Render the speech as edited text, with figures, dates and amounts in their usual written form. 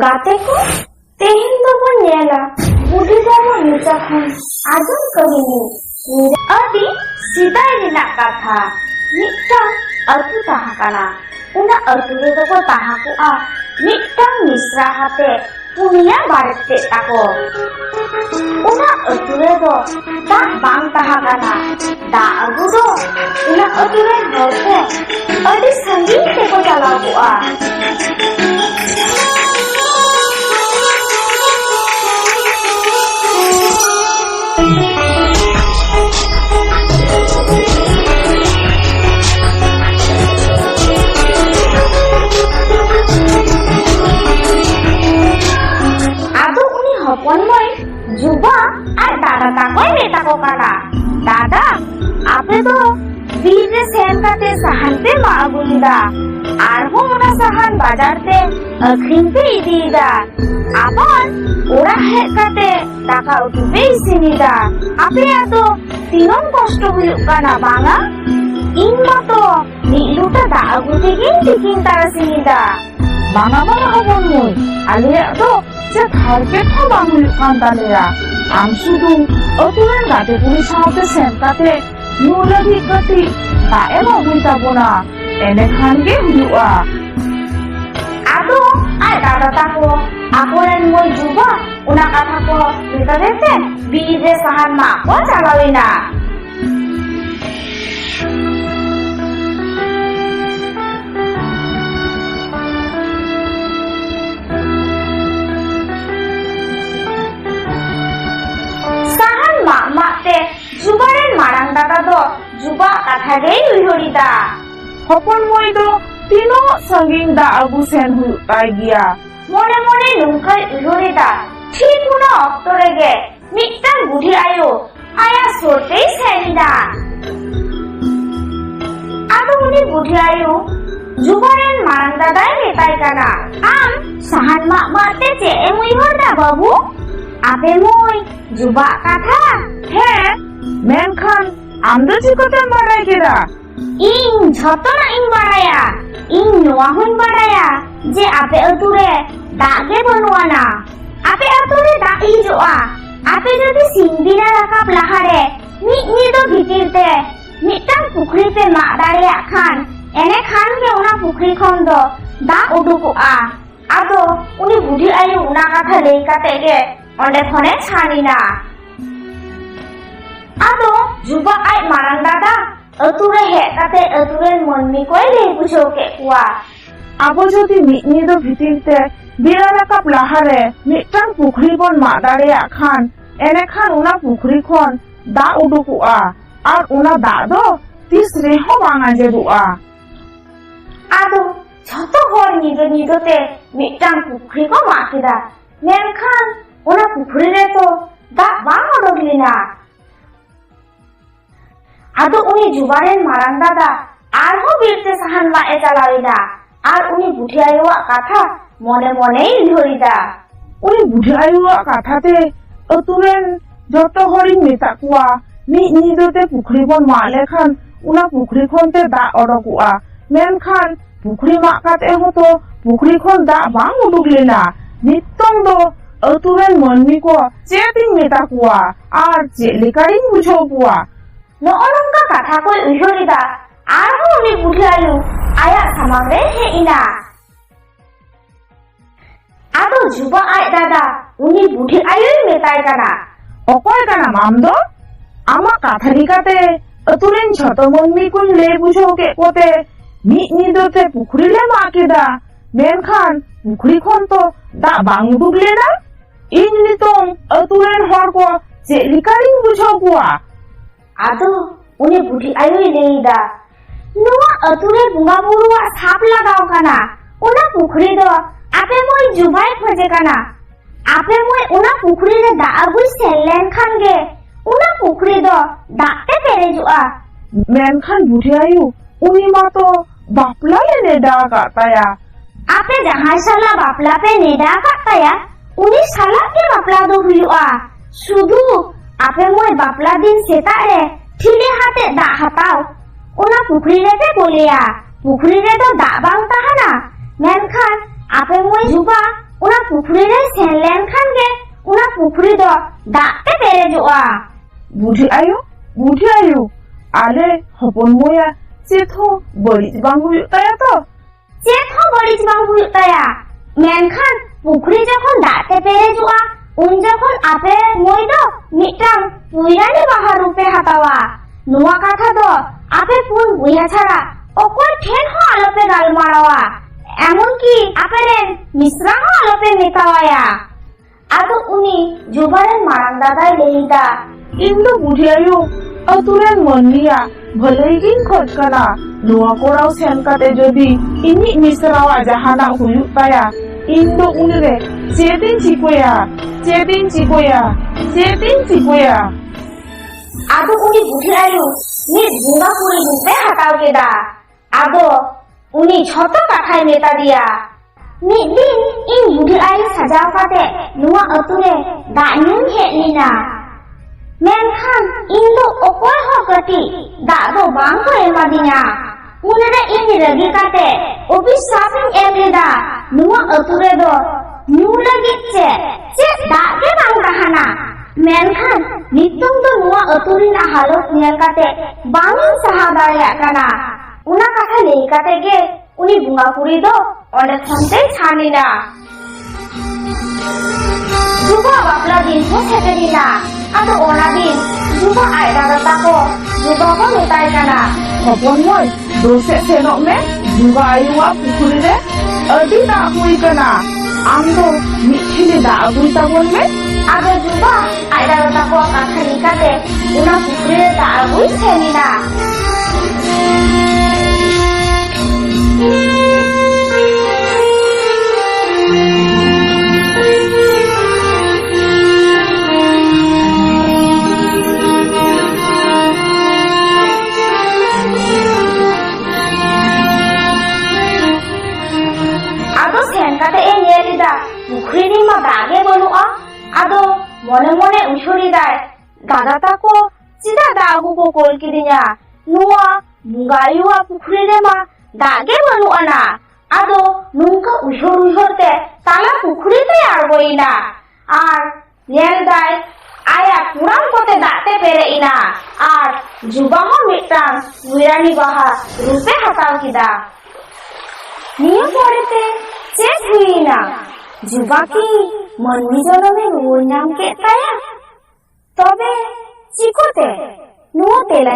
गाते को तेहिन दो बन नेला बुढ़ी दावा नीचा खन आजम कहिनी अति सीधाई रिना कथा मिट्टang अतु ताहा काना उना अतु रे दो को ताहा को आ मिट्टang मिश्रा हाते पुनिया बारते ताको उना अतु रे दो दा बांग ताहा काना दा अगु दो उना अतु रे हर को अति संगीत ते को चला को आ जुबा और दादा ताकोई बेटा को काना दादा आपे तो बीज सेन काते सहन पे मागुलिदा आरहो उना सहन बाजार ते अखरिन पे इदीदा आपन ओरा हे काते टाका उठु पे इसिनिदा आपे तो तीनों कष्ट हुयुक काना बांगा इन मतो नीलुटा दा अगु तेगिन तिकिन तारासिनिदा बांगा बांगा हबन मुई आले तो जे थारके खबा हुयुक कान तालेया आम सुदु अतुरेन गाते पुरी सावते सेन काते नुलाबि काति दा एबा हुइता बोना एने खान गे हुयुआ आदो आय दादा ताको आकोरेन मोय जुबा उना कथा को बेटा देते बीजे सहान मा को चालाविना जुबारेन मारांग दादा दो जुबा कथा गे उइहरिदा हपन मोय दो तीनो संगिंग दा अगु सेन हुयुताय गिया मोने मोने नुंकाय उइहरिदा ठीक उना अक्तो रेगे मिट्टां बुढ़ी आयो आया सोरतेई सेनिदा आदो उनी बुढ़ी आयो जुबारेन मारांग दादाय मेताय काना आम साहान मा माते चे एम उइहरदा बाबू आपे मोय जुबा कथा हे मेनखान आमदो चिकोते बाराय केदा इन झटना इन बाराया इन नोआ हुन बाराया जे आपे अतुरे दागे बनुआना आपे अतुरे दा हिजुआ आपे जदि सिंदिना राकाब लाहारे मिदो भितिरते मिटां पुखरी पे मा दाड़ेया खान एने खान के उना पुखरी खन दो दा उडुकुआ आदो उनी बुढ़ी आयु उना कथा लई काते गे ओंडे खने छानिना आदो जुबा आय मारांग दादा अतुरे हे काते अतुरेन मनमी कोय लई बुझो के कुआ आबो जदि मिदो भितिरते बिरा राकाब लाहारे मिटां पुखरी बन मा दाड़ेया खान एने खान उना पुखरी खन दा उडुकुआ आर उना दा दो तिस रेहो बांगा जेबुआ आदो झतो हर निदो निदोते मिटां पुखरी को मा केदा मेनखान उना पुखरी रे तो दा बांग ओडोकलिना आदो उनी जुबारेन मारांग दादा आरहो बीरते साहान मा ए चालाविदा आर उनी बुढ़ी आयुआ कथा मने मने उइहरिदा उनी बुढ़ी आयुआ कथाते अतुरेन जतो हरिन मेता कुआ निदोते पुखरी बन मा लेखान उना पुखरी खनते दा ओडोकुआ मेनखान पुखरी मा काते होतो पुखरी खन दा बांग उडुकलिना नित्तंग दो अतुरेन मनमी को चेतिन मेता कुआ आर चेलिकारिन बुझो कुआ नोंका कथा को उइहरिदा आरहो उनी बुढ़ी आयु आया सामांग रे हेइना आदो जुबा आय दादा उनी बुढ़ी आयु मेताय काना अकय काना मामदो आमा कथा लिकाते अतुरेन झतो मनमी कुन ले बुझो के कोते निदोते पुखरी ले मा केदा मेनखान पुखरी खन तो दा बांग उडुकलेना इन नितों अतुरेन हर को चेलिकारिन बुझो कुआ आदो उनी बुढ़ी आयु लेइदा नुआ अतुरे बुंगा बुरुआ साप लगाव काना उना पुखरी दो आपे मोय जुबाय खोजे काना आपे मोय उना पुखरी रे दा अगुई सेलेन खान गे उना पुखरी दो दाते पेरेजुआ मेनखान बुढ़ी आयु उनी मा तो बापला ले नेडा काताया आपे जहां साला बापला पे नेडा काताया उनी साला के बापला दो हुयुआ सुधु आपे मोय बापला दिन सेता रे ठिले हाथे दा हताव उना पुखरी रे पे बोलिया पुखरी रे तो दा बांग ताहाना मेनखान आपे मोय जुबा ᱚᱱᱟ ᱯᱩᱠᱷᱨᱤ ᱨᱮ ᱥᱮᱱ ᱞᱮᱱᱠᱷᱟᱱ ᱜᱮ ᱚᱱᱟ ᱯᱩᱠᱷᱨᱤ ᱫᱚ ᱫᱟᱜ ᱛᱮ ᱯᱮᱨᱮᱡᱚᱜᱼᱟ᱾ বুঝি আয়ু আলে হপন ময়া চেত হো বড়িজ বাং হুয়ুগ তায়া তো? ᱪᱮᱫ ᱦᱚᱸ ᱵᱟᱹᱲᱤᱡ ᱵᱟᱝ ᱦᱩᱭᱩᱜ ᱛᱟᱭᱟ, ᱢᱮᱱᱠᱷᱟᱱ ᱯᱩᱠᱷᱨᱤ ᱡᱚᱠᱷᱚᱱ ᱫᱟᱜ ᱛᱮ ᱯᱮᱨᱮᱡᱚᱜᱼᱟ ᱩᱱ ᱡᱚᱠᱷᱚᱱ ᱟᱯᱮ ᱢᱚᱭ ᱫᱚ ᱢᱤᱫᱴᱟᱝ ᱯᱩᱭᱨᱟᱱᱤ ᱵᱟᱦᱟ ᱨᱩᱯᱮ ᱦᱟᱛᱟᱣᱟ᱾ ᱱᱚᱣᱟ ᱠᱟᱛᱷᱟ ᱫᱚ ᱟᱯᱮ ᱯᱩᱱ ᱵᱚᱭᱦᱟ ᱪᱷᱟᱲᱟ ᱚᱠᱚᱭ ᱴᱷᱮᱱ ᱦᱚᱸ ᱟᱞᱚᱯᱮ ᱜᱟᱞᱢᱟᱨᱟᱣᱟ, ᱮᱢᱚᱱᱠᱤ ᱟᱯᱮᱨᱮᱱ ᱢᱤᱥᱨᱟ ᱦᱚᱸ ᱟᱞᱚᱯᱮ ᱢᱮᱛᱟᱣᱟᱭᱟ᱾ ᱟᱫᱚ ᱩᱱᱤ ᱡᱩᱵᱟᱨᱮᱱ ᱢᱟᱨᱟᱝ ᱫᱟᱫᱟᱭ ᱞᱟᱹᱭᱫᱟ, ᱤᱧ ᱫᱚ ᱵᱩᱰᱷᱤ ᱟᱭᱳ ᱟᱛᱩᱨᱮᱱ ᱢᱟᱹᱱᱢᱤᱭᱟᱜ ᱵᱷᱟᱹᱞᱟᱹᱭ ᱜᱤᱧ ᱠᱷᱚᱡ ᱠᱟᱱᱟ। ᱱᱚᱣᱟ ᱠᱚᱨᱟᱣ ᱥᱮᱱ ᱠᱟᱛᱮ ᱡᱚᱫᱤ ᱤᱧᱤᱡ ᱢᱤᱥᱨᱟᱣᱟᱜ ᱡᱟᱦᱟᱱᱟᱜ ᱦᱩᱭᱩᱜ ᱛᱟᱭᱟ ᱤᱧ ᱫᱚ ᱩᱱᱨᱮ ᱪᱮᱫᱤᱧ ᱪᱤᱠᱟᱹᱭᱟ? ᱟᱫᱚ ᱩᱱᱤ ᱵᱩᱰᱷᱤ ᱟᱭᱳ ᱢᱤᱫ ᱵᱚᱸᱜᱟ ᱠᱩᱲᱤ ᱨᱩᱯᱮ ᱦᱟᱛᱟᱣ ᱠᱮᱫᱟ। ᱟᱫᱚ ᱩᱱᱤ ᱡᱷᱚᱛᱚ ᱠᱟᱛᱷᱟᱭ ᱢᱮᱛᱟ ᱫᱮᱭᱟ। ᱢᱤᱫ ᱫᱤᱱ ᱤᱧ ᱵᱩᱰᱷᱤ ᱟᱭᱳ ᱥᱟᱡᱟᱣ ᱠᱟᱛᱮ ᱱᱚᱣᱟ ᱟᱛᱩᱨᱮ ᱫᱟᱜ ᱧᱩᱧ ᱦᱮᱡ ᱞᱮᱱᱟ। ᱢᱮᱱᱠᱷᱟᱱ ᱤᱧ ᱫᱚ ᱚᱠᱚᱭ ᱦᱚᱸ ᱠᱟᱹᱴᱤᱡ ᱫᱟᱜ ᱫᱚ ᱵᱟᱝ ᱠᱚ ᱮᱢᱟᱫᱤᱧᱟ। ᱩᱱᱨᱮ ᱤᱧ ᱨᱟᱹᱜᱤ ᱠᱟᱛᱮ ᱚᱵᱷᱤᱥᱟᱯ ᱤᱧ ᱮᱢ ᱞᱮᱫᱟ, ᱱᱚᱣᱟ ᱟᱛᱩ ᱨᱮᱫᱚ ᱧᱩ ᱞᱟᱹᱜᱤᱫ ᱪᱮᱫ ᱫᱟᱜ ᱜᱮ ᱵᱟᱝ ᱛᱟᱦᱮᱱᱟ। ᱢᱮᱱᱠᱷᱟᱱ ᱱᱤᱛᱚᱝ ᱫᱚ ᱱᱚᱣᱟ ᱟᱛᱩ ᱨᱮᱱᱟᱜ ᱦᱟᱞᱚᱛ ᱧᱮᱞ ᱠᱟᱛᱮ ᱵᱟᱝᱤᱧ ᱥᱟᱦᱟᱣ ᱫᱟᱲᱮᱭᱟᱜ ᱠᱟᱱᱟ। ᱚᱱᱟ ᱠᱟᱛᱷᱟ ᱞᱟᱹᱭ ᱠᱟᱛᱮ ᱜᱮ ᱩᱱᱤ ᱵᱚᱸᱜᱟ ᱠᱩᱲᱤ ᱫᱚ ᱚᱸᱰᱮ ᱠᱷᱚᱱ ᱛᱮᱭ ᱪᱷᱟᱱ ᱮᱱᱟ। ᱡᱩᱵᱟ ᱵᱟᱯᱞᱟ ᱫᱤᱱ ᱦᱚᱸ ᱥᱮᱴᱮᱨᱮᱱᱟ। ᱟᱫᱚ ᱚᱱᱟ ᱫᱤᱱ ᱡᱩᱵᱟ ᱟᱡ ᱫᱟᱫᱟ ᱛᱟᱠᱚ ᱡᱩᱵᱟ ᱠᱚ ᱢᱮᱛᱟᱭ ᱠᱟᱱᱟ, হপন মই দোষে সেনক মে যুবা আয়ুয়াগ পুকুরি রে আদি দাগ হুই কানা আম দো মিঠিলি দাগ আগুই তাবন মে। ᱟᱫᱚ ᱡᱩᱵᱟ ᱟᱡ ᱫᱟᱫᱟ ᱛᱟᱠᱚᱣᱟᱜ ᱠᱟᱛᱷᱟ ᱞᱮᱠᱟᱛᱮ ᱚᱱᱟ ᱯᱩᱠᱷᱨᱤ ᱨᱮ ᱫᱟᱜ ᱟᱹᱜᱩᱭ ᱥᱮᱱ ᱮᱱᱟ। ᱟᱫᱚ ᱥᱮᱱ ᱠᱟᱛᱮ ᱮ ᱧᱮᱞ ᱮᱫᱟ ᱯᱩᱠᱷᱨᱤ ᱨᱮᱢᱟ ᱫᱟᱜ ᱜᱮ ᱵᱟᱹᱱᱩᱜᱼᱟ। ᱟᱫᱚ ᱢᱚᱱᱮ ᱢᱚᱱᱮ ᱩᱭᱦᱟᱹᱨᱮᱫᱟᱭ, ᱫᱟᱫᱟ ᱛᱟᱠᱚ ᱪᱮᱫᱟᱜ ᱫᱟᱜ ᱟᱹᱜᱩ ᱠᱚ ᱠᱳᱞ ᱠᱤᱫᱤᱧᱟ? ᱱᱚᱣᱟ ᱵᱚᱸᱜᱟ ᱟᱭᱩᱣᱟᱜ ᱯᱩᱠᱷᱨᱤ ᱨᱮᱢᱟ ᱫᱟᱜ ᱜᱮ ᱵᱟᱹᱱᱩᱜ ᱟᱱᱟ। ᱟᱫᱚ ᱱᱚᱝᱠᱟ ᱩᱭᱦᱟᱹᱨ ᱛᱮ ᱛᱟᱞᱟ ᱯᱩᱠᱷᱨᱤ ᱛᱮ ᱟᱬᱜᱚᱭᱮᱱᱟ ᱟᱨ ᱧᱮᱞᱫᱟᱭ ᱟᱭᱟᱜ ᱠᱩᱲᱟᱢ ᱠᱚᱛᱮ ᱫᱟᱜ তে পেরে এনা আর যুবা হᱚᱸ মিটটাং ᱢᱩᱭᱨᱟᱱᱤ ᱵᱟᱦᱟ ᱨᱩᱯᱮ ᱦᱟᱛᱟᱣ ᱠᱮᱫᱟ। নিয়ে পরেতে চেক হুইনা যুবা কি মন্মি জনমে রুয়ার নাম কেদ তায়া? তবে চিকোতে নুয়া তেলা